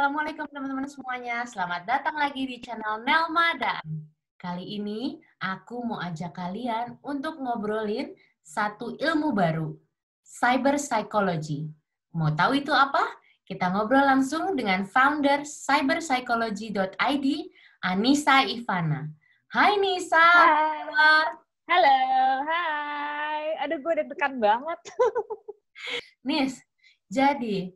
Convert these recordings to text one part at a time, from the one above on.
Assalamualaikum teman-teman semuanya. Selamat datang lagi di channel Nelma Dan. Kali ini aku mau ajak kalian untuk ngobrolin satu ilmu baru, cyber psychology. Mau tahu itu apa? Kita ngobrol langsung dengan founder cyberpsychology.id, Anissa Ivana. Hai Nisa, Hai, halo, hai. Aduh, gue deg-degan banget. Nis, jadi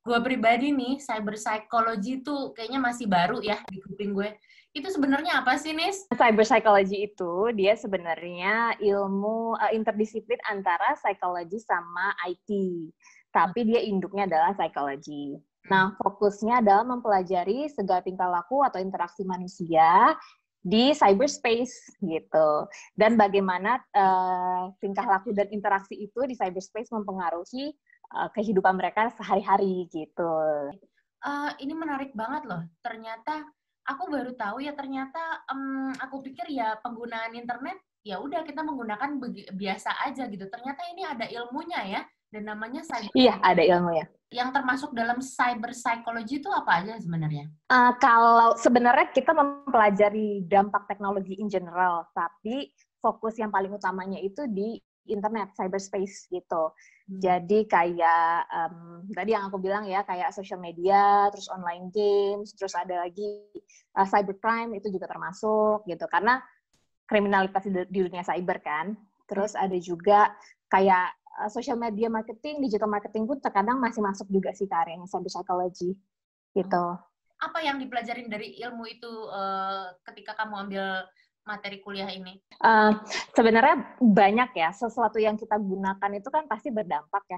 gue pribadi nih, cyber psychology itu kayaknya masih baru ya di kuping gue. Itu sebenarnya apa sih, Nis? Cyber psychology itu dia sebenarnya ilmu interdisiplin antara psikologi sama IT. Tapi dia induknya adalah psikologi. Nah, fokusnya adalah mempelajari segala tingkah laku atau interaksi manusia di cyberspace gitu. Dan bagaimana tingkah laku dan interaksi itu di cyberspace mempengaruhi kehidupan mereka sehari-hari gitu. Ini menarik banget loh. Ternyata aku baru tahu ya, ternyata aku pikir ya penggunaan internet ya udah kita menggunakan biasa aja gitu. Ternyata ini ada ilmunya ya, dan namanya cyber. Iya, ada ilmunya. Yang termasuk dalam cyber psychology itu apa aja sebenarnya? Kalau sebenarnya kita mempelajari dampak teknologi in general, tapi fokus yang paling utamanya itu di internet, cyberspace gitu. Jadi kayak tadi yang aku bilang ya, kayak social media, terus online games, terus ada lagi cybercrime itu juga termasuk gitu, karena kriminalitas di dunia cyber kan. Terus ada juga kayak social media marketing, digital marketing pun terkadang masih masuk juga sih ke area cyber psychology gitu. Apa yang dipelajarin dari ilmu itu ketika kamu ambil materi kuliah ini? Sebenarnya banyak ya, sesuatu yang kita gunakan itu kan pasti berdampak ya,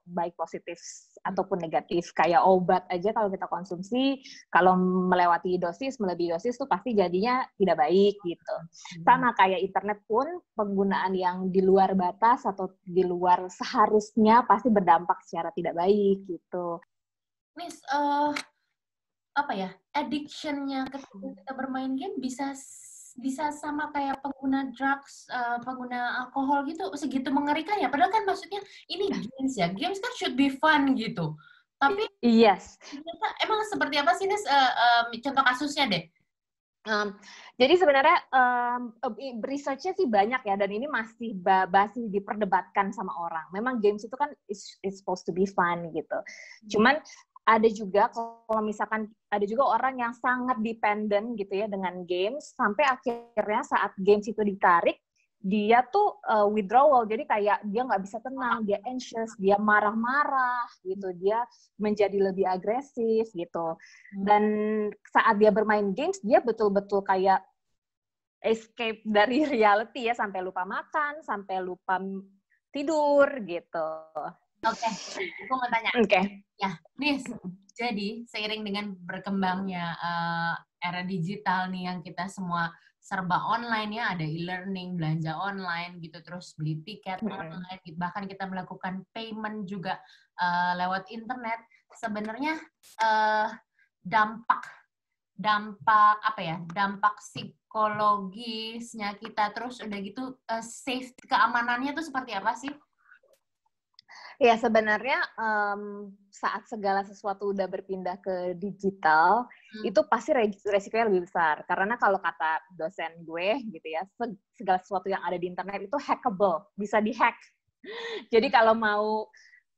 baik positif ataupun negatif. Kayak obat aja kalau kita konsumsi, kalau melewati dosis, melebihi dosis tuh pasti jadinya tidak baik gitu. Sama kayak internet pun, penggunaan yang di luar batas atau di luar seharusnya pasti berdampak secara tidak baik gitu. Miss, apa ya, addiction-nya ketika kita bermain game bisa sama kayak pengguna drugs, pengguna alkohol gitu, segitu mengerikan ya? Padahal kan maksudnya ini games ya, games kan should be fun gitu. Tapi yes, emang seperti apa sih, Nes? Contoh kasusnya deh. Jadi sebenarnya research-nya sih banyak ya, dan ini masih diperdebatkan sama orang. Memang games itu kan it's supposed to be fun gitu. Cuman ada juga kalau misalkan ada juga orang yang sangat dependent gitu ya dengan games, sampai akhirnya saat games itu ditarik, dia tuh withdrawal, jadi kayak dia nggak bisa tenang, dia anxious, dia marah-marah gitu, dia menjadi lebih agresif gitu. Dan saat dia bermain games, dia betul-betul kayak escape dari reality ya, sampai lupa makan, sampai lupa tidur gitu. Oke, aku mau tanya. Oke. Ya, Nis, jadi seiring dengan berkembangnya era digital nih yang kita semua serba online ya, ada e-learning, belanja online gitu, terus beli tiket online, bahkan kita melakukan payment juga lewat internet. Sebenarnya dampak apa ya? Dampak psikologisnya kita, terus udah gitu safe, keamanannya tuh seperti apa sih? Ya sebenarnya saat segala sesuatu udah berpindah ke digital, itu pasti resikonya lebih besar. Karena kalau kata dosen gue gitu ya, segala sesuatu yang ada di internet itu hackable, bisa dihack. Jadi kalau mau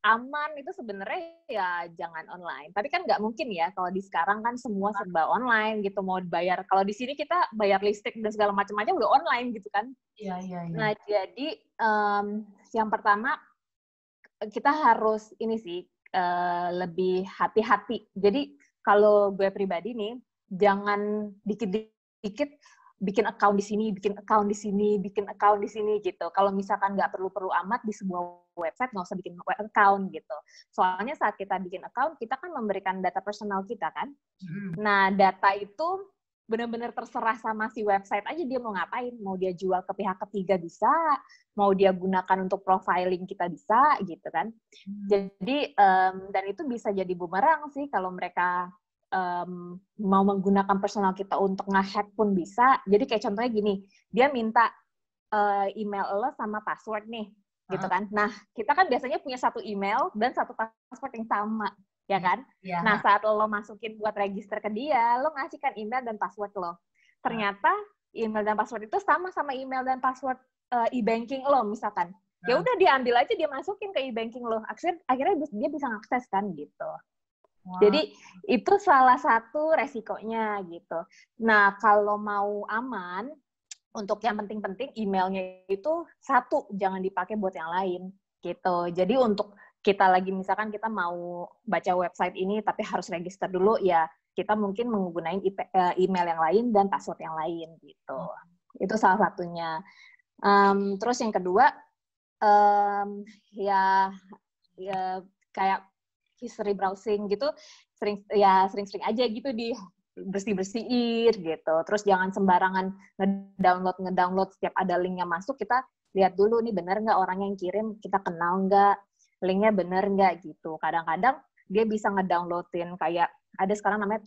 aman itu sebenarnya ya jangan online. Tapi kan nggak mungkin ya, kalau di sekarang kan semua serba online gitu, mau bayar. Kalau di sini kita bayar listrik dan segala macam-macam udah online gitu kan. Iya. Nah jadi yang pertama, kita harus ini sih lebih hati-hati. Jadi kalau gue pribadi nih, jangan dikit-dikit bikin account di sini, bikin account di sini, bikin account di sini gitu. Kalau misalkan nggak perlu-perlu amat di sebuah website, nggak usah bikin account gitu. Soalnya saat kita bikin account, kita kan memberikan data personal kita kan. Nah, data itu benar-benar terserah sama si website aja dia mau ngapain. Mau dia jual ke pihak ketiga bisa, mau dia gunakan untuk profiling kita bisa, gitu kan. Jadi, dan itu bisa jadi bumerang sih kalau mereka mau menggunakan personal kita untuk nge-hack pun bisa. Jadi kayak contohnya gini, dia minta email lo sama password nih, gitu kan. Nah, kita kan biasanya punya satu email dan satu password yang sama. ya kan? Yeah. Nah, saat lo masukin buat register ke dia, lo ngasihkan email dan password lo. Ternyata email dan password itu sama email dan password e-banking lo misalkan. Ya udah diambil aja, dia masukin ke e-banking lo. Akhirnya dia bisa ngakses kan gitu. Wow. Jadi itu salah satu resikonya gitu. Nah, kalau mau aman, untuk yang penting-penting emailnya itu satu, jangan dipakai buat yang lain gitu. Jadi untuk kita lagi misalkan kita mau baca website ini tapi harus register dulu, ya kita mungkin menggunakan email yang lain dan password yang lain gitu. Itu salah satunya. Terus yang kedua, ya kayak history browsing gitu, sering-sering aja gitu di bersih-bersihin gitu. Terus jangan sembarangan ngedownload setiap ada linknya masuk, kita lihat dulu nih bener nggak orang yang kirim, kita kenal nggak, linknya bener nggak gitu. Kadang-kadang dia bisa ngedownloadin kayak ada sekarang namanya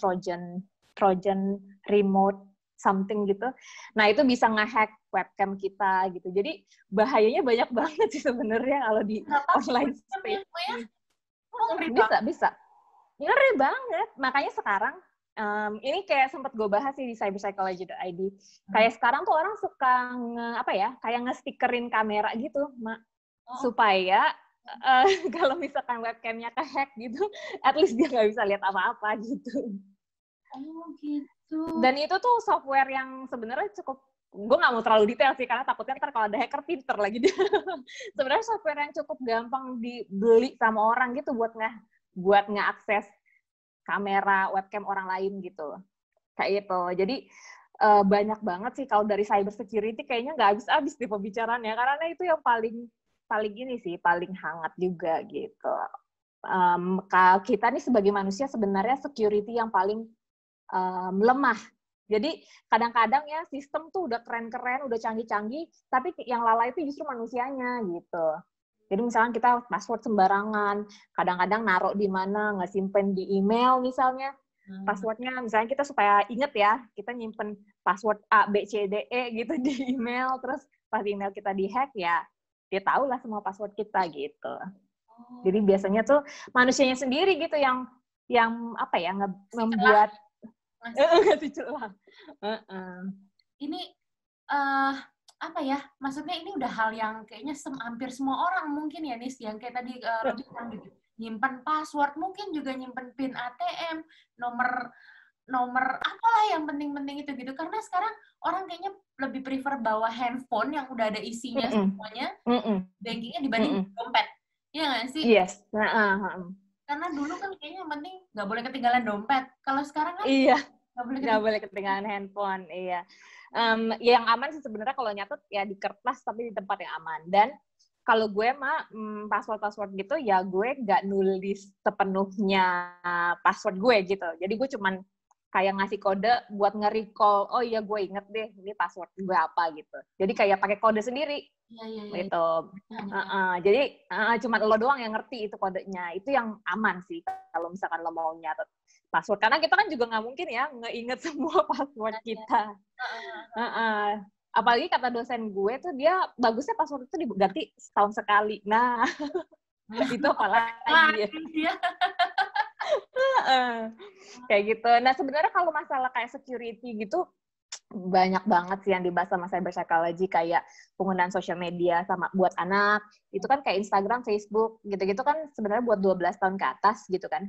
Trojan remote something gitu. Nah, itu bisa ngehack webcam kita gitu. Jadi bahayanya banyak banget sih sebenarnya kalau di online space. Bisa. Ngeri banget. Makanya sekarang ini kayak sempat gue bahas sih di cyberpsychology.id. Kayak sekarang tuh orang suka kayak nge-stickerin kamera gitu, Mak. Supaya kalau misalkan webcamnya kehack gitu, at least dia nggak bisa lihat apa-apa gitu. Oh gitu. Dan itu tuh software yang sebenarnya cukup, gue nggak mau terlalu detail sih karena takutnya ntar kalau ada hacker pinter lagi dia. Sebenarnya software yang cukup gampang dibeli sama orang gitu buat ngeakses kamera webcam orang lain gitu, kayak itu. Jadi banyak banget sih kalau dari cyber security kayaknya nggak habis-habis di pembicaraannya karena itu yang paling ini sih paling hangat juga gitu. Kita nih sebagai manusia sebenarnya security yang paling lemah. Jadi kadang-kadang ya sistem tuh udah keren-keren, udah canggih-canggih, tapi yang lalai itu justru manusianya gitu. Jadi misalnya kita password sembarangan, kadang-kadang naruh di mana, nggak simpen di email misalnya, passwordnya misalnya kita supaya inget ya, kita nyimpen password A, B, C, D, E gitu di email, terus pas email kita dihack ya, dia tahu lah semua password kita gitu. Jadi biasanya tuh manusianya sendiri gitu yang membuat ngasih celah. Ini maksudnya ini udah hal yang kayaknya hampir semua orang mungkin ya, Nis, yang kayak tadi lo bilang gitu, nyimpen password, mungkin juga nyimpen PIN ATM, nomor apalah yang penting-penting itu gitu, karena sekarang orang kayaknya lebih prefer bawa handphone yang udah ada isinya semuanya, bankingnya dibanding dompet, iya nggak sih? Yes. Karena dulu kan kayaknya yang penting nggak boleh ketinggalan dompet, kalau sekarang kan nggak boleh ketinggalan handphone, iya. Yang aman sih sebenarnya kalau nyatet ya di kertas tapi di tempat yang aman. Dan kalau gue password gitu ya gue nggak nulis sepenuhnya password gue gitu. Jadi gue cuman kayak ngasih kode buat nge-recall, oh iya gue inget deh ini password gue apa gitu. Jadi kayak pakai kode sendiri. Gitu. Jadi cuma lo doang yang ngerti itu kodenya. Itu yang aman sih kalau misalkan lo mau nyatet password. Karena kita kan juga nggak mungkin ya ngeinget semua password kita. Apalagi kata dosen gue tuh dia bagusnya password itu diganti setahun sekali. Nah, itu apalagi ya. Kayak gitu. Nah, sebenarnya kalau masalah kayak security gitu, banyak banget sih yang dibahas sama cyber psychology, kayak penggunaan sosial media sama buat anak. Itu kan kayak Instagram, Facebook, gitu-gitu kan sebenarnya buat 12 tahun ke atas gitu kan.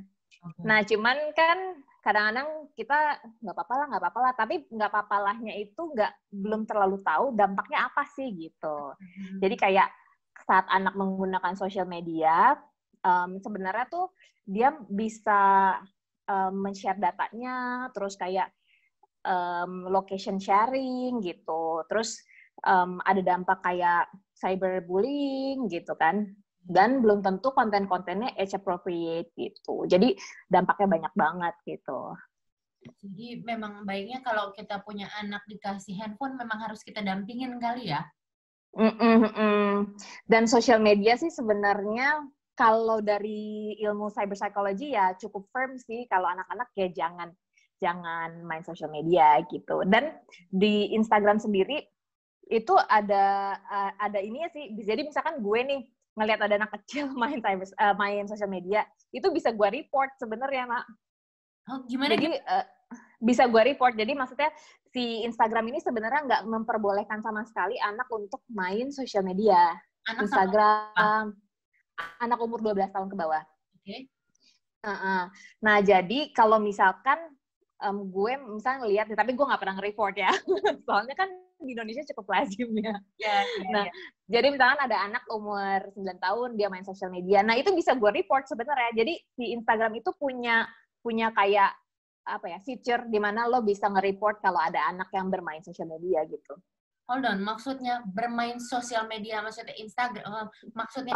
Nah, cuman kan kadang-kadang kita nggak apa-apa lah. Tapi nggak apa-apalahnya itu belum terlalu tahu dampaknya apa sih gitu. Jadi kayak saat anak menggunakan sosial media, sebenarnya tuh dia bisa men-share datanya, terus kayak location sharing gitu. Terus ada dampak kayak cyberbullying gitu kan. Dan belum tentu konten-kontennya age appropriate gitu. Jadi dampaknya banyak banget gitu. Jadi memang baiknya kalau kita punya anak dikasih handphone memang harus kita dampingin kali ya. Dan sosial media sih sebenarnya kalau dari ilmu cyber psychology ya cukup firm sih, kalau anak-anak ya jangan main sosial media gitu. Dan di Instagram sendiri itu ada ini sih. Jadi misalkan gue nih ngelihat ada anak kecil main sosial media, itu bisa gue report sebenarnya, Mak. Oh, gimana? Jadi bisa gue report. Jadi maksudnya si Instagram ini sebenarnya nggak memperbolehkan sama sekali anak untuk main sosial media. Anak Instagram, anak umur 12 tahun ke bawah. Oke. Nah, jadi kalau misalkan gue misalnya ngeliat, tapi gue nggak pernah nge-report ya. Soalnya kan di Indonesia cukup lazim ya. Nah, jadi misalkan ada anak umur 9 tahun, dia main sosial media. Nah, itu bisa gue report sebenarnya. Jadi di Instagram itu punya kayak feature di mana lo bisa nge-report kalau ada anak yang bermain sosial media gitu. Hold on, maksudnya bermain sosial media, maksudnya Instagram, maksudnya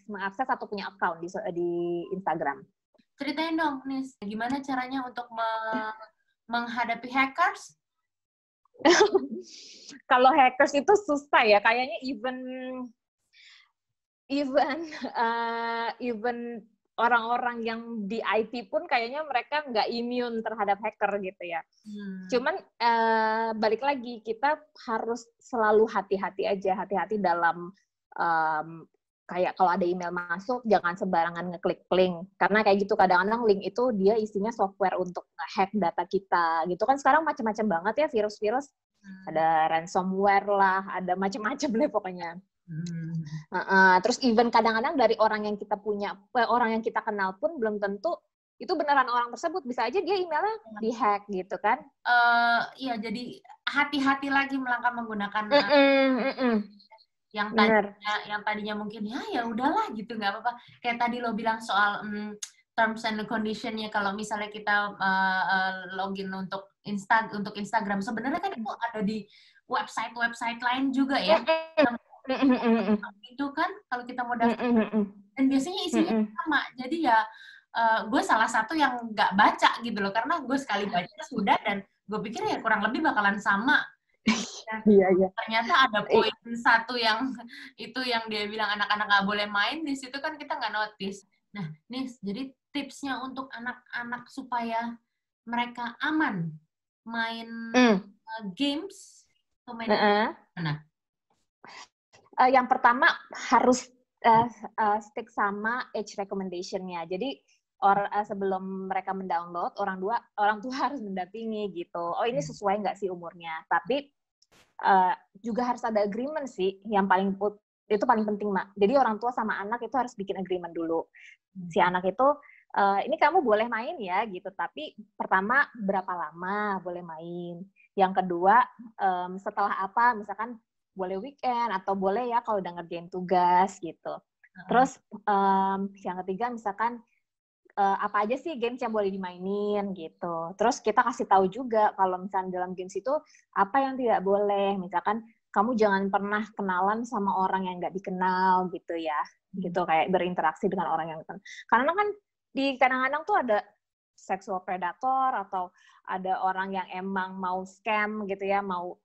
mengakses atau punya account di Instagram. Ceritain dong, Nis, gimana caranya untuk menghadapi hackers? Kalau hackers itu susah ya, kayaknya even orang-orang yang di IT pun kayaknya mereka nggak immune terhadap hacker gitu ya. Cuman balik lagi, kita harus selalu hati-hati dalam kayak kalau ada email masuk, jangan sembarangan ngeklik link. Karena kayak gitu, kadang-kadang link itu dia isinya software untuk nge-hack data kita. Gitu kan sekarang macam-macam banget ya virus-virus. Ada ransomware lah, ada macam-macam deh pokoknya. Terus even kadang-kadang dari orang yang kita kenal pun belum tentu itu beneran orang tersebut. Bisa aja dia emailnya di-hack gitu kan. Iya, jadi hati-hati lagi melangkah menggunakan yang tadinya mungkin ya udahlah gitu, nggak apa-apa. Kayak tadi lo bilang soal terms and condition-nya, kalau misalnya kita login untuk Instagram, sebenarnya kan itu ada di website lain juga ya. Itu kan kalau kita mau daftar, dan biasanya isinya sama. Jadi ya gue salah satu yang nggak baca gitu loh, karena gue sekali baca sudah, dan gue pikir ya kurang lebih bakalan sama. Iya. Ternyata ada poin satu yang itu yang dia bilang anak-anak nggak boleh main, di situ kan kita nggak notice. Nah, Nis, jadi tipsnya untuk anak-anak supaya mereka aman main games atau main mana? Yang pertama harus stick sama age recommendation-nya. Jadi sebelum mereka mendownload, orang tua harus mendampingi gitu. Oh, ini sesuai nggak sih umurnya? Tapi juga harus ada agreement sih, yang itu paling penting, Mak. Jadi orang tua sama anak itu harus bikin agreement dulu. Si anak itu, ini kamu boleh main ya gitu, tapi pertama berapa lama boleh main. Yang kedua, setelah apa, misalkan boleh weekend atau boleh ya kalau udah ngerjain tugas gitu. Terus yang ketiga misalkan apa aja sih games yang boleh dimainin gitu. Terus kita kasih tahu juga kalau misalnya dalam games itu apa yang tidak boleh. Misalkan kamu jangan pernah kenalan sama orang yang nggak dikenal gitu ya. Gitu, kayak berinteraksi dengan orang yang dikenal. Karena kan kadang-kadang tuh ada sexual predator atau ada orang yang emang mau scam gitu ya, mau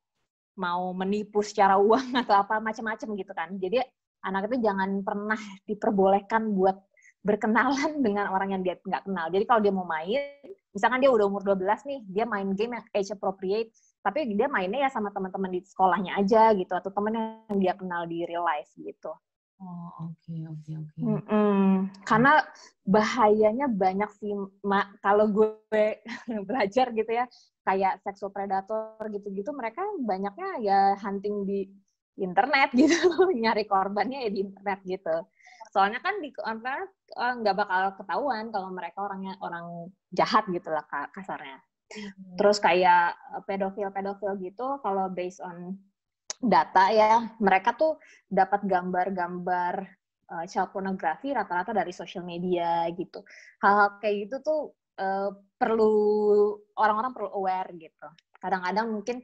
menipu secara uang atau apa macam-macam gitu kan. Jadi anak itu jangan pernah diperbolehkan buat berkenalan dengan orang yang dia nggak kenal. Jadi kalau dia mau main, misalkan dia udah umur 12 nih, dia main game yang age appropriate, tapi dia mainnya ya sama teman-teman di sekolahnya aja gitu, atau temen yang dia kenal di real life gitu. Oh, oke. Karena bahayanya banyak sih, Mak. Kalau gue belajar gitu ya, kayak sexual predator gitu-gitu, mereka banyaknya ya hunting di internet gitu, nyari korbannya ya di internet gitu. Soalnya kan di internet nggak bakal ketahuan kalau mereka orang jahat gitu lah kasarnya. Terus kayak pedofil gitu, kalau based on data ya, mereka tuh dapat gambar-gambar child pornography rata-rata dari social media gitu. Hal-hal kayak gitu tuh orang-orang perlu aware gitu. Kadang-kadang mungkin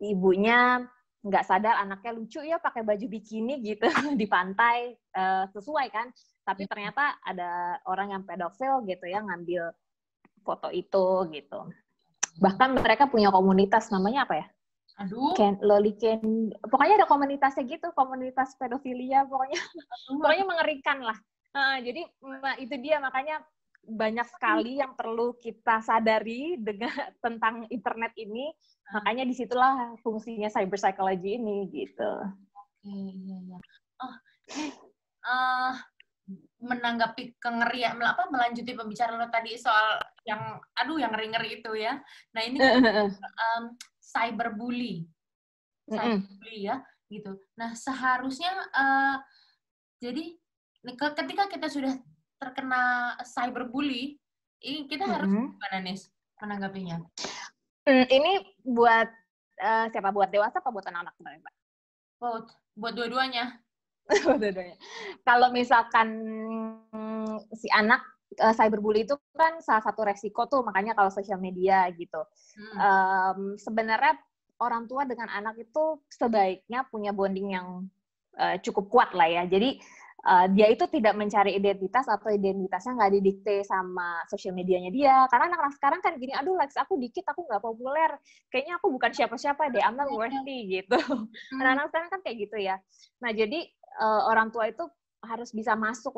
ibunya nggak sadar anaknya lucu ya pakai baju bikini gitu di pantai, sesuai kan, tapi ternyata ada orang yang pedofil gitu ya ngambil foto itu gitu. Bahkan mereka punya komunitas, namanya apa ya? Pokoknya ada komunitasnya gitu, komunitas pedofilia, pokoknya mengerikan lah. Jadi itu dia, makanya banyak sekali yang perlu kita sadari tentang internet ini. Makanya disitulah fungsinya cyber psychology ini gitu. Iya. Oh, ini menanggapi kengerian, melanjuti pembicaraan lo tadi soal yang ngeri-ngeri itu ya. Nah ini kan cyberbully ya, gitu. Nah seharusnya jadi ketika kita sudah terkena cyberbully, ini kita harus gimana nih menanggapinya? Ini buat siapa? Buat dewasa apa buat anak-anak, Mbak? Buat dua-duanya. Kalau misalkan si anak cyberbully itu kan salah satu resiko tuh, makanya kalau sosial media gitu. Sebenarnya orang tua dengan anak itu sebaiknya punya bonding yang cukup kuat lah ya. Jadi dia itu tidak mencari identitas atau identitasnya nggak didikte sama sosial medianya dia. Karena anak-anak sekarang kan gini, aduh likes aku dikit, aku nggak populer. Kayaknya aku bukan siapa-siapa deh, I'm not worthy gitu. Anak-anak sekarang kan kayak gitu ya. Nah jadi orang tua itu harus bisa masuk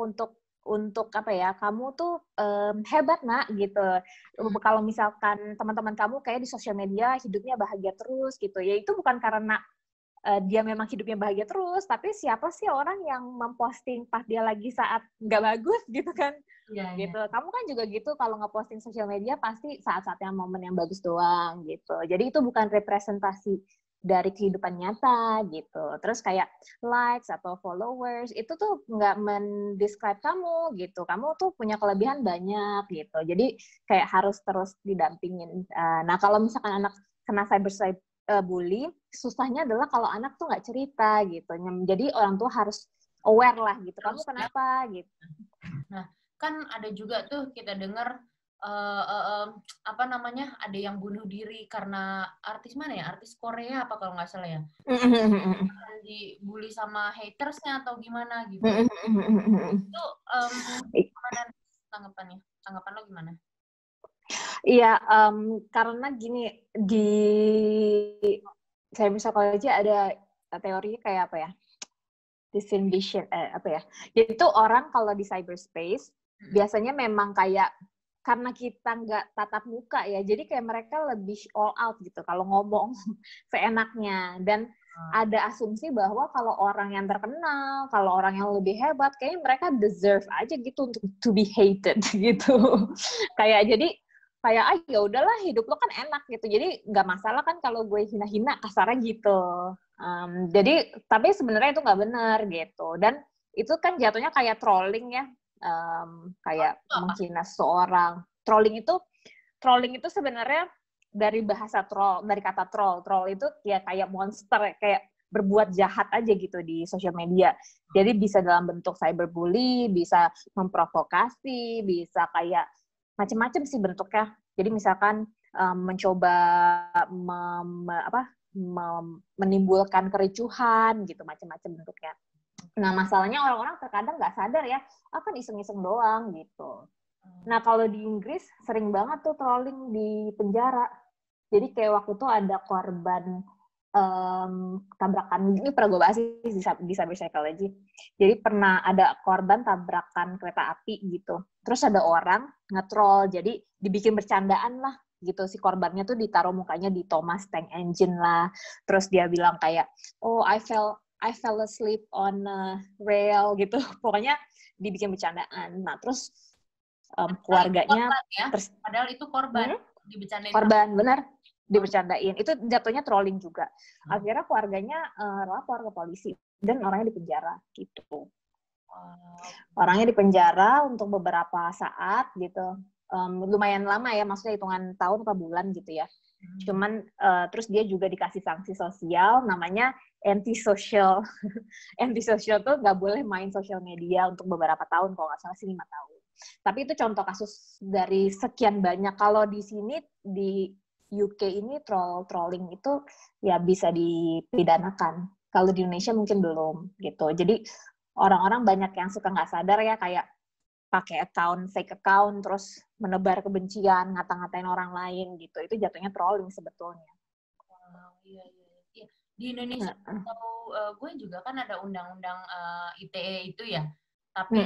untuk apa ya, kamu tuh hebat nak gitu. Kalau misalkan teman-teman kamu kayak di sosial media hidupnya bahagia terus gitu, ya itu bukan karena dia memang hidupnya bahagia terus, tapi siapa sih orang yang memposting pas dia lagi saat nggak bagus gitu kan? Ya, gitu. Ya. Kamu kan juga gitu kalau ngeposting sosial media pasti saat-saatnya momen yang bagus doang gitu. Jadi itu bukan representasi dari kehidupan nyata gitu. Terus kayak likes atau followers itu tuh nggak mendescribe kamu gitu. Kamu tuh punya kelebihan banyak gitu. Jadi kayak harus terus didampingin. Nah kalau misalkan anak kena bully, susahnya adalah kalau anak tuh nggak cerita gitu. Jadi orang tua harus aware lah gitu. Kamu kenapa gitu. Nah, kan ada juga tuh kita dengar apa namanya, ada yang bunuh diri karena artis mana ya? Artis Korea apa kalau nggak salah ya? Dibully sama hatersnya atau gimana gitu. Itu gimana tanggapannya? Tanggapan lo gimana? Iya, karena gini, di cyber psychology ada teorinya kayak apa ya? Disinhibition, apa ya? Jadi itu orang kalau di cyberspace, biasanya memang kayak, karena kita nggak tatap muka ya, jadi kayak mereka lebih all out gitu, kalau ngomong seenaknya. Dan ada asumsi bahwa kalau orang yang terkenal, kalau orang yang lebih hebat, kayaknya mereka deserve aja gitu untuk to be hated gitu. Kayak jadi, kayak ya udahlah hidup lo kan enak gitu, jadi nggak masalah kan kalau gue hina-hina kasarnya gitu. Jadi tapi sebenarnya itu nggak benar gitu, dan itu kan jatuhnya kayak trolling ya, kayak menghina seseorang. Trolling itu sebenarnya dari bahasa troll, dari kata troll itu ya kayak monster, kayak berbuat jahat aja gitu di sosial media. Jadi bisa dalam bentuk cyberbully, bisa memprovokasi, bisa kayak macam-macam sih bentuknya. Jadi misalkan mencoba menimbulkan kericuhan gitu, macam-macam bentuknya. Nah masalahnya orang-orang terkadang nggak sadar ya, akan iseng-iseng doang gitu. Nah kalau di Inggris sering banget tuh trolling di penjara. Jadi kayak waktu itu ada korban tabrakan, ini pernah gue bahas di cyber psychology. Jadi pernah ada korban tabrakan kereta api gitu. Terus ada orang nge-troll, jadi dibikin bercandaan lah gitu. Si korbannya tuh ditaruh mukanya di Thomas Tank Engine lah. Terus dia bilang kayak, oh I fell asleep on a rail gitu. Pokoknya dibikin bercandaan. Nah terus keluarganya padahal itu korban dibercandain. Korban, benar, dibercandain. Itu jatuhnya trolling juga. Akhirnya keluarganya lapor ke polisi dan orangnya dipenjara gitu. Orangnya dipenjara untuk beberapa saat gitu. Lumayan lama ya, maksudnya hitungan tahun atau bulan gitu ya. Cuman terus dia juga dikasih sanksi sosial namanya antisocial. Antisocial tuh nggak boleh main sosial media untuk beberapa tahun, kalau nggak salah sih 5 tahun. Tapi itu contoh kasus dari sekian banyak. Kalau di sini di UK ini trolling itu ya bisa dipidanakan. Kalau di Indonesia mungkin belum gitu. Jadi orang-orang banyak yang suka nggak sadar ya, kayak pakai fake account, terus menebar kebencian, ngata-ngatain orang lain gitu. Itu jatuhnya trolling sebetulnya. Iya. Di Indonesia gue juga kan ada undang-undang ITE itu ya. Tapi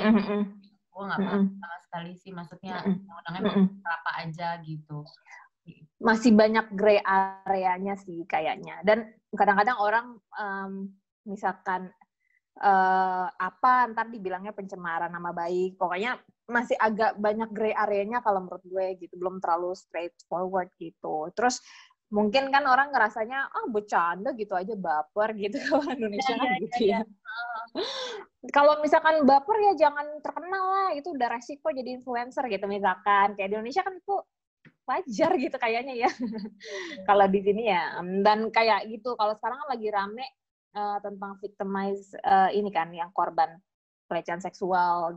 gue nggak paham sama sekali sih, maksudnya undang-undangnya apa aja gitu. Masih banyak gray areanya sih kayaknya. Dan kadang-kadang orang misalkan apa ntar dibilangnya pencemaran nama baik. Pokoknya masih agak banyak gray area-nya kalau menurut gue gitu, belum terlalu straightforward gitu. Terus mungkin kan orang ngerasanya bercanda gitu aja baper gitu. Kalau Indonesia kan gitu ya. Kalau misalkan baper ya jangan terkenal lah, itu udah resiko jadi influencer gitu misalkan. Kayak di Indonesia kan itu wajar gitu kayaknya ya. Kalau di sini ya, dan kayak gitu. Kalau sekarang kan lagi rame tentang victimize ini kan, yang korban pelecehan seksual.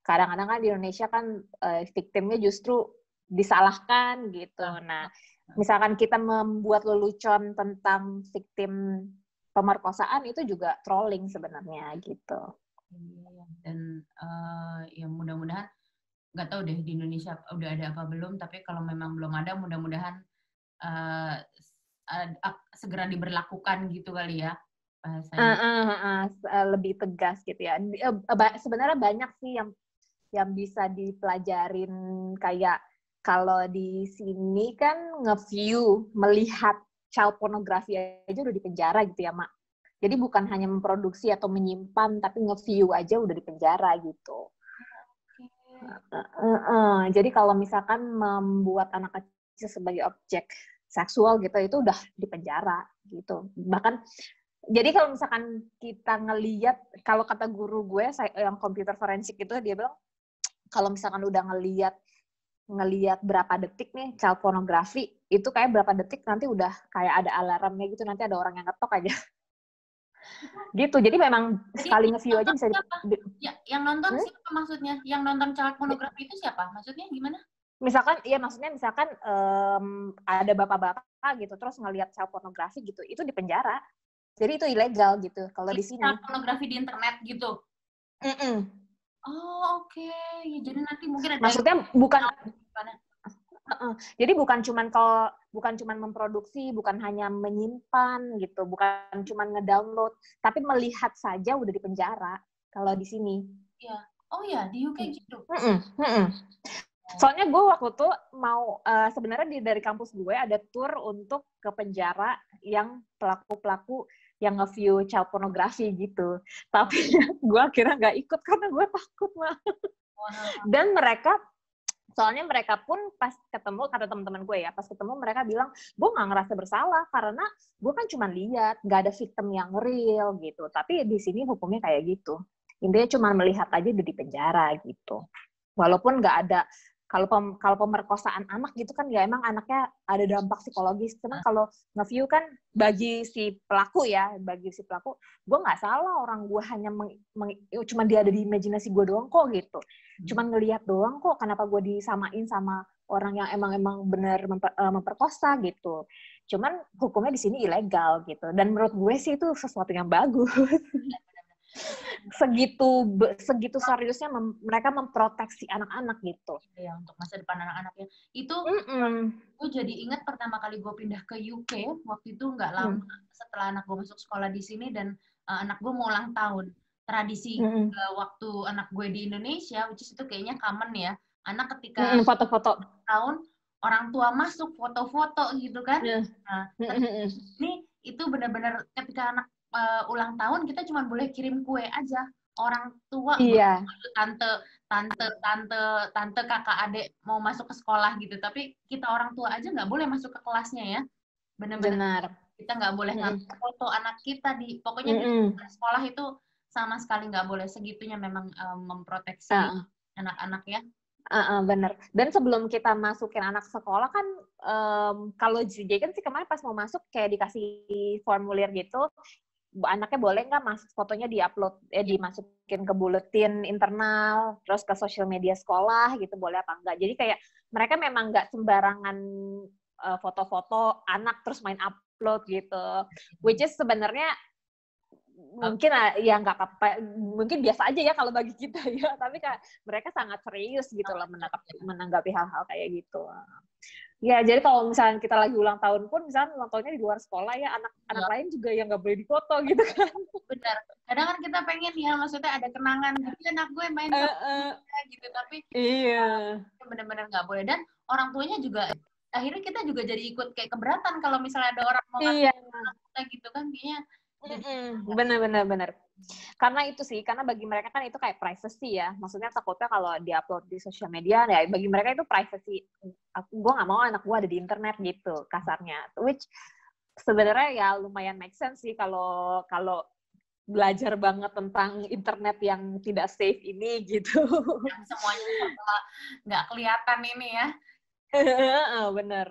Kadang-kadang kan di Indonesia kan victimnya justru disalahkan gitu. Nah, misalkan kita membuat lelucon tentang victim pemerkosaan, itu juga trolling sebenarnya gitu. Dan ya mudah-mudahan, nggak tahu deh di Indonesia udah ada apa belum, tapi kalau memang belum ada, mudah-mudahan segera diberlakukan gitu kali ya bahasanya. Lebih tegas gitu ya. Sebenarnya banyak sih yang bisa dipelajarin, kayak kalau di sini kan nge-view, melihat child pornography aja udah dipenjara gitu ya, Mak. Jadi bukan hanya memproduksi atau menyimpan, tapi nge-view aja udah dipenjara gitu. Jadi kalau misalkan membuat anak kecil sebagai objek seksual gitu, itu udah dipenjara gitu. Bahkan, jadi kalau misalkan kita ngelihat, kalau kata guru gue yang komputer forensik itu, dia bilang kalau misalkan udah ngelihat berapa detik nih child pornography, itu kayak berapa detik nanti udah kayak ada alarmnya gitu, nanti ada orang yang ngetok aja. Gitu, jadi memang sekali nge-view aja bisa yang nonton siapa maksudnya? Yang nonton child pornography itu siapa? Maksudnya gimana? Misalkan ada bapak-bapak gitu, terus ngelihat child pornography gitu, itu di penjara. Jadi itu ilegal gitu kalau di sini. Child pornography di internet gitu? Oh, oke. Ya, jadi nanti mungkin ada. Maksudnya bukan. Jadi bukan cuman memproduksi, bukan hanya menyimpan gitu, bukan cuman ngedownload, tapi melihat saja udah di penjara kalau di sini. Iya. Oh ya, di UK gitu. Soalnya gue waktu itu mau sebenarnya dari kampus gue ada tour untuk ke penjara yang pelaku-pelaku yang nge-view child pornography gitu. Tapi gue akhirnya nggak ikut karena gue takut, mah. Dan soalnya mereka pun pas ketemu, kata teman-teman gue ya, pas ketemu mereka bilang, gue nggak ngerasa bersalah karena gue kan cuma lihat, nggak ada victim yang real gitu. Tapi di sini hukumnya kayak gitu. Intinya cuma melihat aja udah di penjara gitu. Walaupun nggak ada, kalau pemerkosaan anak gitu kan ya emang anaknya ada dampak psikologis. Cuman kalau nge-view kan bagi si pelaku, gue nggak salah, orang gue hanya cuma dia ada di imajinasi gue doang kok gitu. Cuman ngelihat doang kok, kenapa gue disamain sama orang yang emang benar memperkosa gitu. Cuman hukumnya di sini ilegal gitu. Dan menurut gue sih itu sesuatu yang bagus. Segitu seriusnya mereka memproteksi anak-anak gitu. Ya, untuk masa depan anak-anaknya. Itu gue jadi ingat pertama kali gue pindah ke UK, waktu itu nggak lama setelah anak gue masuk sekolah di sini, dan anak gue mau ulang tahun. Tradisi waktu anak gue di Indonesia, which is itu kayaknya common ya, anak ketika foto-foto tahun, orang tua masuk foto-foto gitu kan. Nah, ini itu benar-benar ketika anak ulang tahun, kita cuma boleh kirim kue aja. Orang tua, tante, kakak, adik mau masuk ke sekolah gitu. Tapi kita orang tua aja nggak boleh masuk ke kelasnya ya. Benar-benar. Kita nggak boleh ngambil foto anak kita pokoknya di sekolah itu sama sekali nggak boleh. Segitunya memang memproteksi anak-anak ya. Bener. Dan sebelum kita masukin anak sekolah kan, kalau JJ kan sih kemarin pas mau masuk kayak dikasih formulir gitu, anaknya boleh nggak fotonya diupload, dimasukin ke buletin internal, terus ke sosial media sekolah gitu, boleh apa enggak. Jadi kayak mereka memang nggak sembarangan foto-foto anak terus main upload gitu. Which is sebenarnya mungkin ya nggak apa-apa, mungkin biasa aja ya kalau bagi kita ya, tapi mereka sangat serius gitu loh menanggapi hal-hal kayak gitu. Ya, jadi kalau misalnya kita lagi ulang tahun pun, misalnya ulang tahunnya di luar sekolah ya, anak lain juga yang nggak boleh difoto gitu kan. Benar. Kadang kan kita pengen ya, maksudnya ada kenangan, jadi anak gue main gitu, tapi benar-benar nggak boleh. Dan orang tuanya juga, akhirnya kita juga jadi ikut kayak keberatan kalau misalnya ada orang mau ngasih anak kita gitu kan, kayaknya. Benar. Karena itu sih, karena bagi mereka kan itu kayak privacy ya. Maksudnya takutnya kalau diupload di sosial media, ya bagi mereka itu privacy. Gue nggak mau anak gue ada di internet gitu, kasarnya. Which sebenarnya ya lumayan make sense sih kalau belajar banget tentang internet yang tidak safe ini gitu. Yang semuanya nggak kelihatan ini ya. Bener.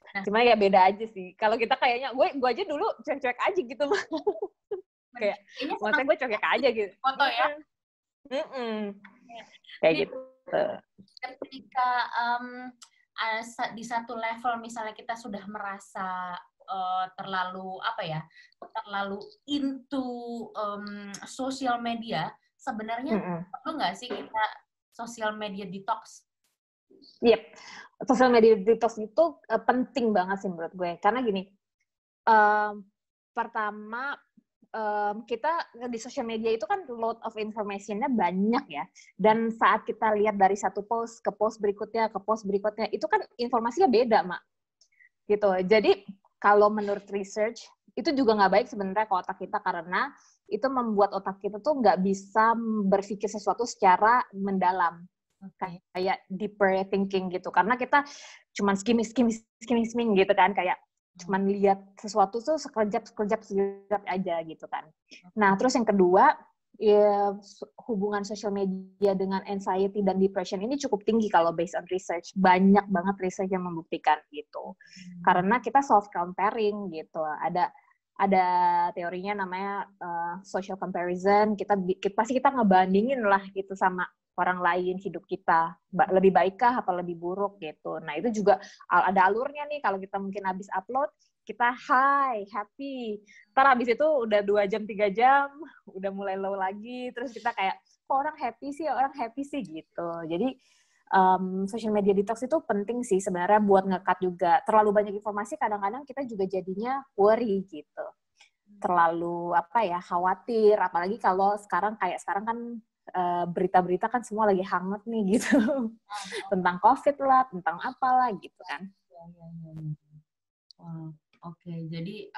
Nah, Cuma ya beda aja sih. Kalau kita kayaknya, gue aja dulu cuek-cuek aja gitu loh. Kayak, maksudnya gue cuek aja gitu. Foto ya. Kayak gitu. Ketika di satu level misalnya kita sudah merasa terlalu into sosial media, sebenarnya perlu nggak sih kita sosial media detox? Yep, sosial media detox itu penting banget sih menurut gue. Karena gini, pertama kita di sosial media itu kan load of information-nya banyak ya. Dan saat kita lihat dari satu post ke post berikutnya, itu kan informasinya beda, Mak. Gitu. Jadi, kalau menurut research, itu juga nggak baik sebenarnya ke otak kita karena itu membuat otak kita tuh nggak bisa berpikir sesuatu secara mendalam. Kayak deeper thinking gitu. Karena kita cuman skimming gitu kan, kayak cuman lihat sesuatu tuh sekejap aja gitu kan. Nah, terus yang kedua, ya, hubungan sosial media dengan anxiety dan depression ini cukup tinggi kalau based on research. Banyak banget research yang membuktikan gitu. Karena kita self-comparing gitu. Ada teorinya namanya social comparison. Pasti kita ngebandingin lah gitu sama orang lain hidup kita, lebih baikkah atau lebih buruk gitu. Nah itu juga ada alurnya nih, kalau kita mungkin habis upload, kita high, happy. Ntar habis itu udah 2 jam, 3 jam, udah mulai low lagi, terus kita kayak, kok orang happy sih gitu. Jadi social media detox itu penting sih sebenarnya buat nge-cut juga. Terlalu banyak informasi, kadang-kadang kita juga jadinya worry gitu. Terlalu khawatir, apalagi kalau sekarang kan berita-berita kan semua lagi hangat nih gitu. Tentang COVID lah, tentang apalah gitu kan. Oke. Jadi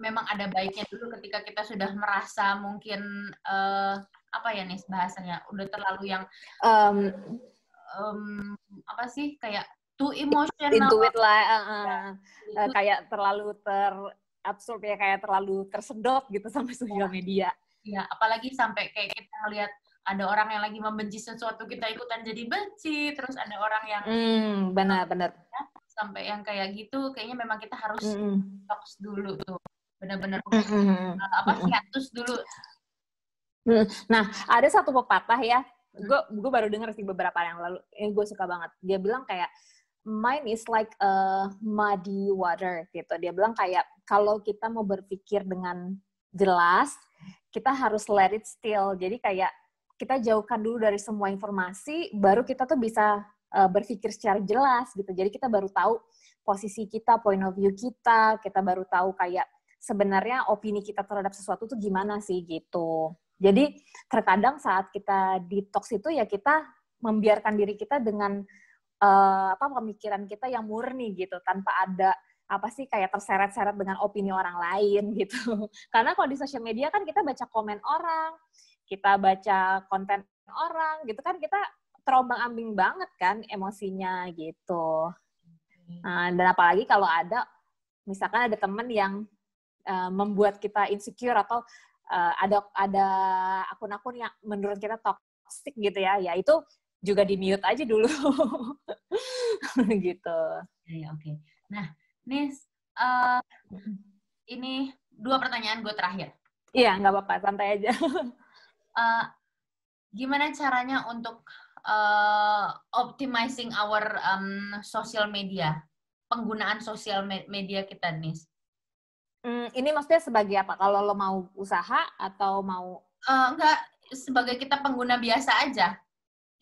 memang ada baiknya dulu ketika kita sudah merasa mungkin nih bahasanya udah terlalu yang kayak too emotional. Intuit lah, kayak terlalu terabsorb ya, kayak terlalu tersedot gitu sama sosial media. Ya, apalagi sampai kayak kita ngelihat ada orang yang lagi membenci sesuatu, kita ikutan jadi benci, terus ada orang yang benar-benar sampai yang kayak gitu, kayaknya memang kita harus detox dulu tuh, benar-benar hiatus dulu. Nah, ada satu pepatah ya, gue baru dengar sih beberapa yang lalu, yang gue suka banget. Dia bilang kayak mind is like a muddy water gitu. Dia bilang kayak kalau kita mau berpikir dengan jelas, kita harus let it still. Jadi kayak kita jauhkan dulu dari semua informasi, baru kita tuh bisa berpikir secara jelas gitu. Jadi kita baru tahu posisi kita, point of view kita baru tahu kayak sebenarnya opini kita terhadap sesuatu tuh gimana sih gitu. Jadi terkadang saat kita detox itu ya kita membiarkan diri kita dengan pemikiran kita yang murni gitu, tanpa ada kayak terseret-seret dengan opini orang lain gitu. Karena kalau di sosial media kan kita baca komen orang, kita baca konten orang gitu kan, kita terombang-ambing banget kan emosinya gitu. Dan apalagi kalau misalkan ada teman yang membuat kita insecure atau ada akun-akun yang menurut kita toxic gitu ya itu juga di-mute aja dulu. Gitu. Oke. Nah, Nis, ini 2 pertanyaan gue terakhir. Iya, nggak apa-apa, santai aja. Gimana caranya untuk optimizing our social media, penggunaan sosial media kita, Nis? Ini maksudnya sebagai apa? Kalau lo mau usaha atau mau? Enggak, sebagai kita pengguna biasa aja.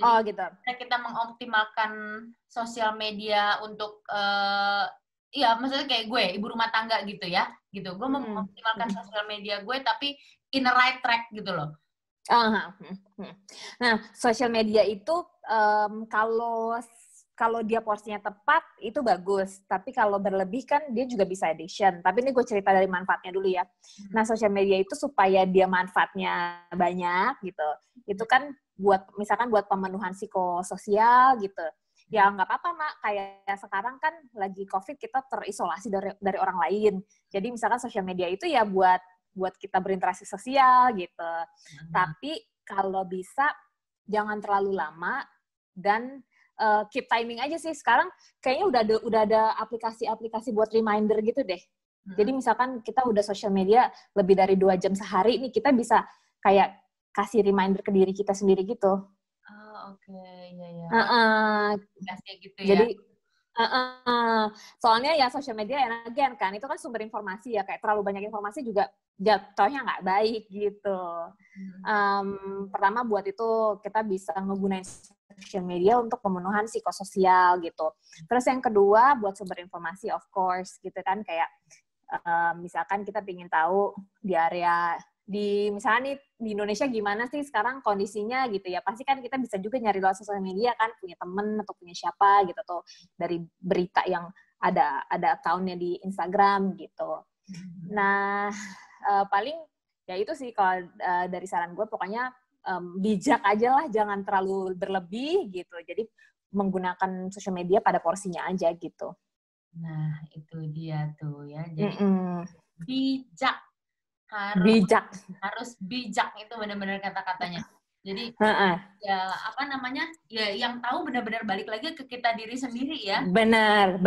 Jadi, gitu. Kita mengoptimalkan sosial media untuk maksudnya kayak gue, ibu rumah tangga gitu ya, gitu. Gue mau mengoptimalkan sosial media gue, tapi in the right track gitu loh. Nah, social media itu kalau kalau dia porsinya tepat, itu bagus. Tapi kalau berlebih kan dia juga bisa addiction. Tapi ini gue cerita dari manfaatnya dulu ya. Nah, sosial media itu supaya dia manfaatnya banyak gitu. Itu kan misalkan buat pemenuhan psikososial gitu. Ya nggak apa-apa, Mak. Kayak sekarang kan lagi COVID, kita terisolasi dari orang lain. Jadi misalkan sosial media itu ya buat kita berinteraksi sosial gitu. Tapi kalau bisa, jangan terlalu lama dan keep timing aja sih. Sekarang kayaknya udah ada aplikasi-aplikasi buat reminder gitu deh. Jadi misalkan kita udah social media lebih dari 2 jam sehari, nih kita bisa kayak kasih reminder ke diri kita sendiri gitu. Oh, oke. Ya. Kasih gitu ya. Jadi, soalnya ya social media again kan, itu kan sumber informasi ya, kayak terlalu banyak informasi juga jatuhnya nggak baik gitu. Pertama buat itu kita bisa ngegunain social media untuk pemenuhan psikososial gitu. Terus yang kedua buat sumber informasi of course gitu kan, kayak misalkan kita ingin tahu misalnya nih di Indonesia gimana sih sekarang kondisinya gitu ya, pasti kan kita bisa juga nyari lewat sosial media kan, punya temen atau punya siapa gitu tuh, dari berita yang ada account-nya di Instagram gitu. Nah, paling ya itu sih kalau dari saran gue, pokoknya bijak aja lah, jangan terlalu berlebih gitu. Jadi menggunakan sosial media pada porsinya aja gitu. Nah, itu dia tuh ya. Jadi bijak. Harus bijak, itu benar-benar kata-katanya. Jadi ya apa namanya? Ya yang tahu benar-benar balik lagi ke kita diri sendiri ya. Benar.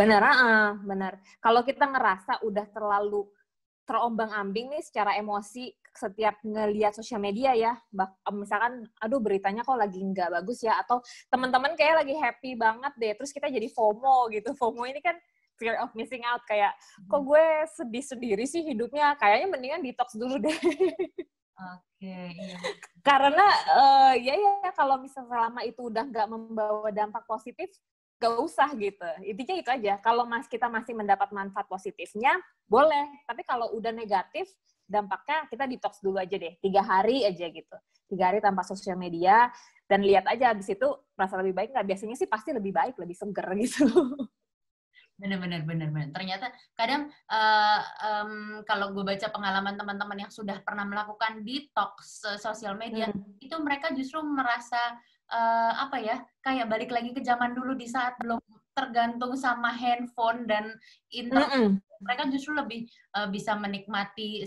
Kalau kita ngerasa udah terlalu terombang-ambing nih secara emosi setiap ngelihat sosial media ya, misalkan aduh beritanya kok lagi nggak bagus ya, atau teman-teman kayak lagi happy banget deh, terus kita jadi FOMO gitu. FOMO ini kan fear of missing out, kayak kok gue sedih sendiri sih hidupnya, kayaknya mendingan detox dulu deh. Oke, iya. Karena ya kalau misalnya selama itu udah nggak membawa dampak positif, gak usah gitu. Intinya itu aja. Kalau kita masih mendapat manfaat positifnya, boleh. Tapi kalau udah negatif, dampaknya kita detox dulu aja deh. 3 hari aja gitu. 3 hari tanpa sosial media, dan lihat aja abis itu merasa lebih baik nggak. Biasanya sih pasti lebih baik, lebih seger gitu. Benar. Ternyata kadang kalau gue baca pengalaman teman-teman yang sudah pernah melakukan detox sosial media, itu mereka justru merasa kayak balik lagi ke zaman dulu di saat belum tergantung sama handphone dan internet. Mereka justru lebih bisa menikmati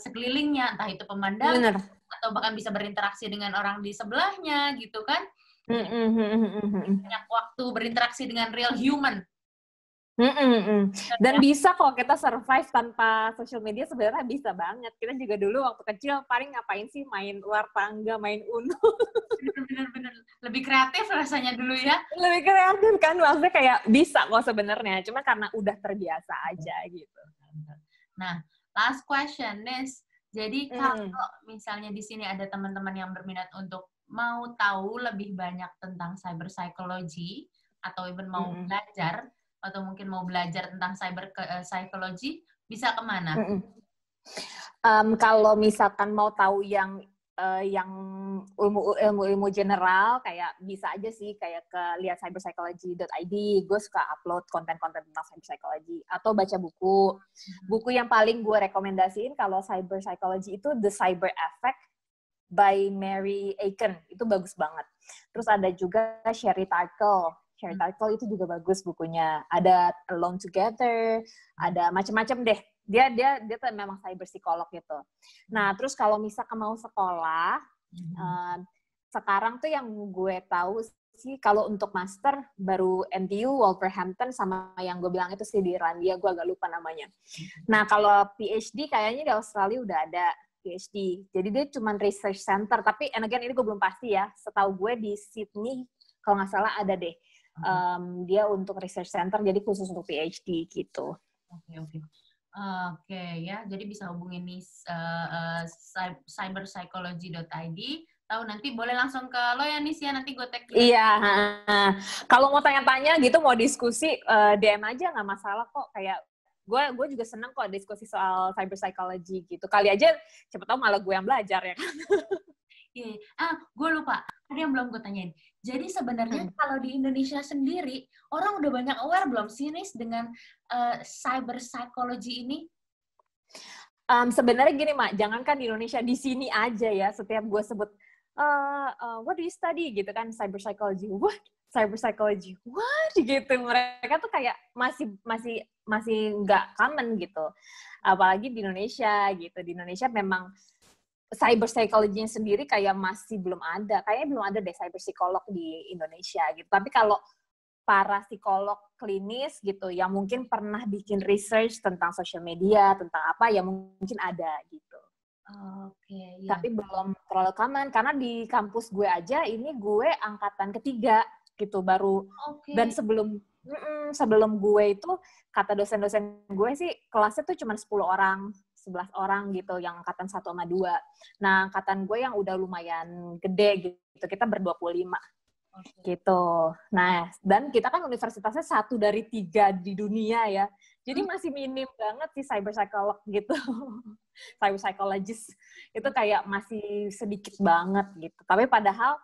sekelilingnya, entah itu pemandangan atau bahkan bisa berinteraksi dengan orang di sebelahnya gitu kan. Banyak waktu berinteraksi dengan real human. Dan bisa kok kita survive tanpa social media, sebenarnya bisa banget. Kita juga dulu waktu kecil paling ngapain sih, main luar tangga, main Uno. Bener. Lebih kreatif rasanya dulu ya. Lebih kreatif kan, maksudnya kayak bisa kok sebenarnya, cuma karena udah terbiasa aja gitu. Nah, last question, Nes. Jadi kalau misalnya di sini ada teman-teman yang berminat untuk mau tahu lebih banyak tentang cyber psychology, atau even mau belajar, atau mungkin mau belajar tentang cyber psychology, bisa kemana? Kalau misalkan mau tahu yang ilmu general, kayak bisa aja sih kayak ke lihat cyberpsychology.id. Gue suka upload konten-konten tentang cyber psychology, atau baca buku. Buku yang paling gue rekomendasiin kalau cyber psychology itu The Cyber Effect by Mary Aiken. Itu bagus banget. Terus ada juga Sherry Turkle. Sherry Turkle itu juga bagus bukunya. Ada Alone Together, ada macam-macam deh. Dia tuh memang cyber psikolog gitu. Nah, terus kalau misalkan mau sekolah, sekarang tuh yang gue tahu sih, kalau untuk master baru NTU, Wolverhampton, sama yang gue bilang itu sih di Irlandia, gue agak lupa namanya. Nah, kalau PhD kayaknya di Australia udah ada PhD. Jadi dia cuma research center, tapi and again ini gue belum pasti ya. Setahu gue di Sydney, kalau nggak salah ada deh. Dia untuk research center, jadi khusus untuk PhD gitu. Oke ya, jadi bisa hubungin nih cyberpsychology.id. Tahu nanti boleh langsung ke lo ya Nis ya, nanti gue tag. Iya, kalau mau tanya-tanya gitu, mau diskusi, DM aja nggak masalah kok. Kayak gue juga seneng kok diskusi soal cyber psychology gitu. Kali aja siapa tahu malah gue yang belajar ya kan. Iya. Gue lupa. Ada yang belum gue tanyain. Jadi sebenarnya kalau di Indonesia sendiri, orang udah banyak aware belum sih, Nis, dengan cyber psychology ini? Sebenarnya gini, Mak, jangankan di Indonesia, di sini aja ya, setiap gue sebut, what do you study? Gitu kan, cyber psychology. What? Cyber psychology? What? Gitu. Mereka tuh kayak masih nggak common gitu. Apalagi di Indonesia gitu. Di Indonesia memang cyber psychology-nya sendiri kayak masih belum ada. Kayaknya belum ada deh cyber psikolog di Indonesia gitu. Tapi kalau para psikolog klinis gitu yang mungkin pernah bikin research tentang social media, tentang apa ya mungkin ada gitu. Oke, ya. Tapi belum terlalu common karena di kampus gue aja ini gue angkatan ketiga gitu baru. Dan sebelum gue itu kata dosen-dosen gue sih kelasnya tuh cuma 10 orang, 11 orang gitu yang angkatan 1 sama 2. Nah, angkatan gue yang udah lumayan gede gitu, kita ber-25. Gitu. Nah, dan kita kan universitasnya 1 dari 3 di dunia ya. Jadi masih minim banget sih cyber psycholog gitu. Cyber psychologist. Itu kayak masih sedikit banget gitu. Tapi padahal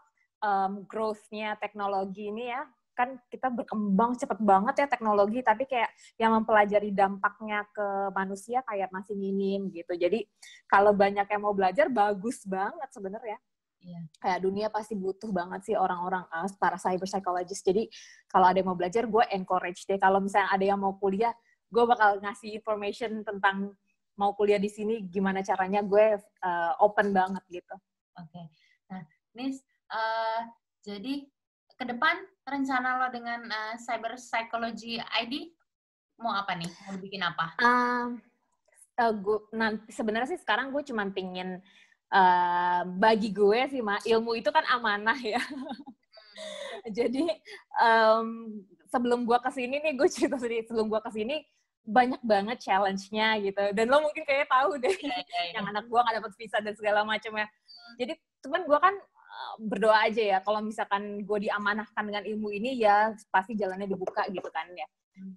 growth-nya teknologi ini ya, kan kita berkembang cepet banget ya teknologi, tapi kayak yang mempelajari dampaknya ke manusia kayak masih minim gitu. Jadi kalau banyak yang mau belajar, bagus banget sebenarnya. Iya. Kayak dunia pasti butuh banget sih orang-orang para cyber psychologist. Jadi kalau ada yang mau belajar, gue encourage deh. Kalau misalnya ada yang mau kuliah, gue bakal ngasih information tentang mau kuliah di sini, gimana caranya, gue open banget gitu. Oke. Nah, Nis, jadi ke depan rencana lo dengan cyber psychology ID mau apa nih? Mau bikin apa? Sebenarnya sih sekarang gue cuma pingin bagi gue sih, ilmu itu kan amanah ya. Jadi sebelum gue kesini nih, gue cerita sedikit, sebelum gue kesini banyak banget challenge-nya gitu. Dan lo mungkin kayaknya tahu deh, yang anak gue nggak dapet visa dan segala macamnya. Jadi cuman gue kan berdoa aja ya, kalau misalkan gue diamanahkan dengan ilmu ini ya pasti jalannya dibuka gitu kan ya.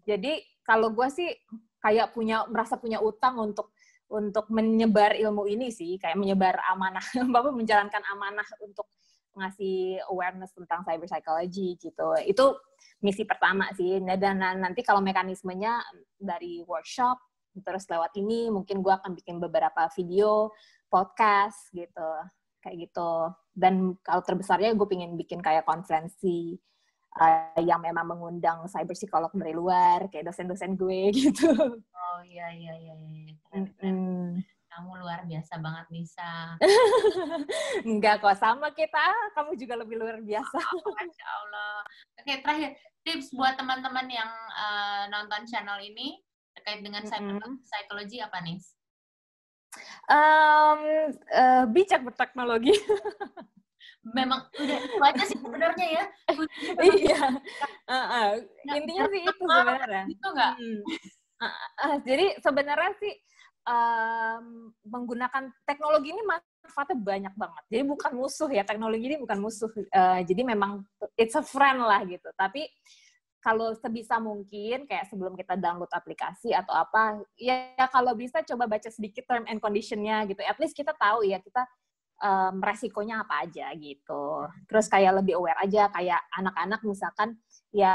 Jadi kalau gue sih kayak merasa punya utang untuk menyebar ilmu ini sih, kayak menyebar amanah, Bapak menjalankan amanah untuk ngasih awareness tentang cyber psychology gitu. Itu misi pertama sih. Dan nanti kalau mekanismenya dari workshop, terus lewat ini mungkin gue akan bikin beberapa video, podcast gitu, kayak gitu. Dan kalau terbesarnya gue pengen bikin kayak konferensi yang memang mengundang cyber psikolog dari luar, kayak dosen-dosen gue gitu. Oh iya. Keren. Kamu luar biasa banget, Nisa. Enggak kok, sama kita. Kamu juga lebih luar biasa. Masya Allah. Oke, terakhir. Tips buat teman-teman yang nonton channel ini terkait dengan cyber psychology apa, Nis? Bijak berteknologi. Memang udah itu aja sih sebenarnya ya. Iya. Intinya sih itu sebenarnya. Gitu nggak? Jadi sebenarnya sih menggunakan teknologi ini manfaatnya banyak banget. Jadi bukan musuh ya, teknologi ini bukan musuh. Jadi memang it's a friend lah gitu. Tapi kalau sebisa mungkin kayak sebelum kita download aplikasi atau apa, ya kalau bisa coba baca sedikit term and condition-nya gitu. At least kita tahu ya kita resikonya apa aja gitu. Terus kayak lebih aware aja, kayak anak-anak misalkan ya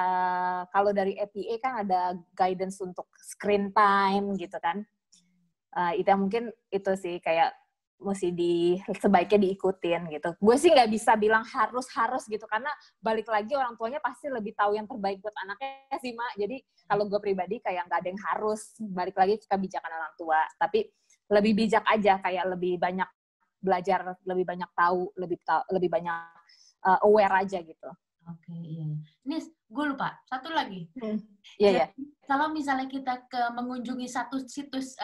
kalau dari EPA kan ada guidance untuk screen time gitu kan. Itu mungkin itu sih kayak mesti sebaiknya diikutin gitu. Gue sih nggak bisa bilang harus gitu karena balik lagi orang tuanya pasti lebih tahu yang terbaik buat anaknya sih, Mak. Jadi kalau gue pribadi kayak nggak ada yang harus, balik lagi ke kebijakan orang tua. Tapi lebih bijak aja, kayak lebih banyak belajar, lebih banyak tahu, lebih banyak aware aja gitu. Oke, iya. Nis, gue lupa. Satu lagi. Iya. Kalau misalnya kita mengunjungi satu situs,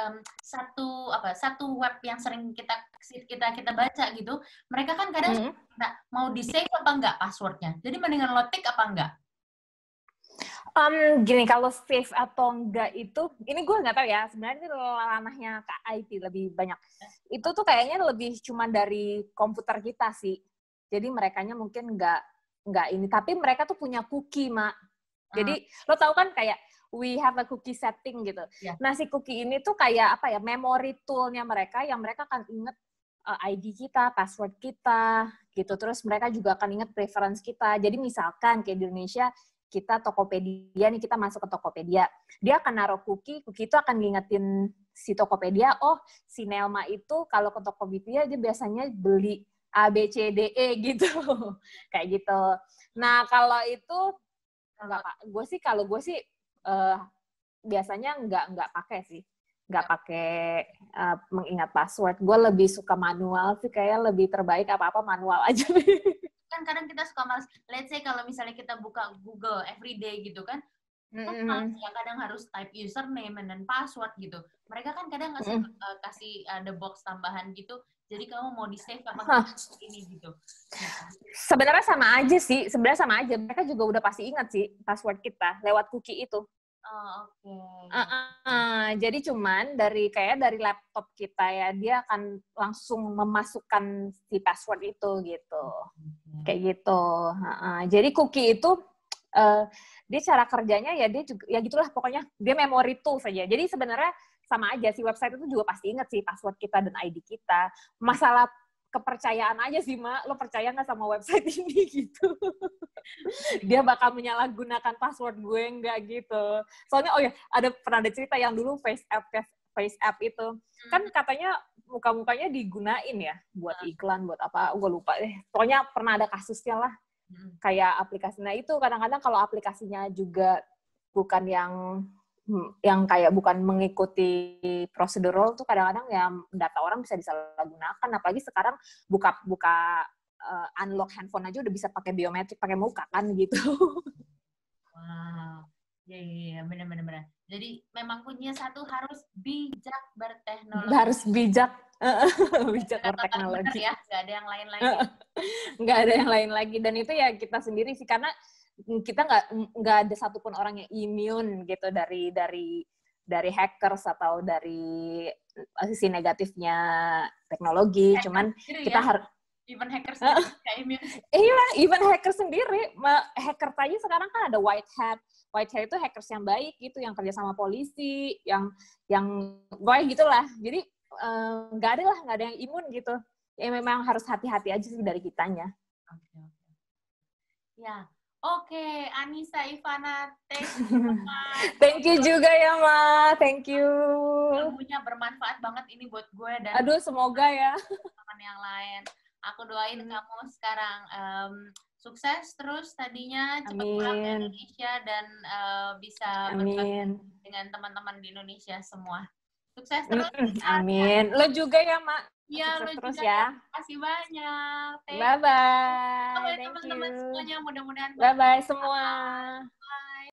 satu web yang sering kita baca gitu, mereka kan kadang mau di-save apa enggak passwordnya. Jadi mendingan lo tick apa enggak? Gini, kalau save atau enggak itu, ini gue nggak tahu ya, sebenarnya ini ranahnya Kak IT lebih banyak. Itu tuh kayaknya lebih cuma dari komputer kita sih. Jadi merekanya mungkin nggak ini, tapi mereka tuh punya cookie, Mak. Jadi lo tahu kan kayak we have a cookie setting gitu. Yeah. Nah si cookie ini tuh kayak apa ya, memory tool-nya mereka yang mereka akan inget ID kita, password kita, gitu. Terus mereka juga akan ingat preference kita. Jadi misalkan kayak di Indonesia, kita Tokopedia nih, kita masuk ke Tokopedia. Dia akan naruh cookie itu akan ngingetin si Tokopedia, oh si Nelma itu kalau ke Tokopedia dia biasanya beli A, B, C, D, E gitu. Kayak gitu. Nah, kalau itu, kalau gue sih biasanya nggak pakai sih. Nggak pakai mengingat password. Gue lebih suka manual sih, kayak lebih terbaik apa-apa manual aja. Kan kadang kita suka males, let's say kalau misalnya kita buka Google everyday gitu kan, kan males ya kadang harus type username dan password gitu. Mereka kan kadang kasih ada box tambahan gitu, jadi kamu mau di-save apa ini gitu. Sebenarnya sama aja sih, mereka juga udah pasti ingat sih password kita lewat cookie itu. Oh, oke. Jadi cuman dari laptop kita ya, dia akan langsung memasukkan si password itu gitu. Kayak gitu. Jadi cookie itu dia cara kerjanya ya dia juga ya gitulah pokoknya, dia memory tool saja. Jadi sebenarnya sama aja si website itu juga pasti ingat sih password kita dan ID kita. Masalah kepercayaan aja sih, Mak. Lo percaya nggak sama website ini gitu? Dia bakal menyalahgunakan password gue nggak gitu. Soalnya pernah ada cerita yang dulu face app itu kan katanya muka-mukanya digunain ya buat iklan, buat apa, gue lupa deh. Pokoknya pernah ada kasusnya lah. Kayak aplikasinya itu kadang-kadang kalau aplikasinya juga bukan yang kayak bukan mengikuti prosedural tuh kadang-kadang ya data orang bisa disalahgunakan. Apalagi sekarang buka unlock handphone aja udah bisa pakai biometrik, pakai muka kan gitu. Wow, ya benar. Jadi memang punya satu harus bijak berteknologi. Harus bijak berteknologi. Ya, nggak ada yang lain lagi. Nggak ada yang lain lagi, dan itu ya kita sendiri sih, karena kita nggak ada satupun orang yang immune gitu dari hackers atau dari sisi negatifnya teknologi. Cuman kita harus even hacker sendiri nggak immune. Iya, even hacker sendiri. Hacker tadi sekarang kan ada white hat. White hat itu hackers yang baik gitu, yang kerja sama polisi, yang pokoknya gitulah. Jadi nggak ada yang imun gitu. Ya memang harus hati-hati aja sih dari kitanya. Oke. Ya, oke. Anissa, Ivana, thank you. Thank you juga ya, Ma. Thank you. Ilmunya bermanfaat banget ini buat gue dan aduh, semoga ya. teman yang lain. Aku doain kamu sekarang sukses terus tadinya, cepat pulang ke Indonesia dan bisa berbagi dengan teman-teman di Indonesia semua. Sukses terus. Amin. Lo juga ya, Mak. Iya, lo terus juga ya. Terima kasih banyak. Bye-bye. Bye teman-teman semuanya, mudah-mudahan. Bye-bye semua. Bye.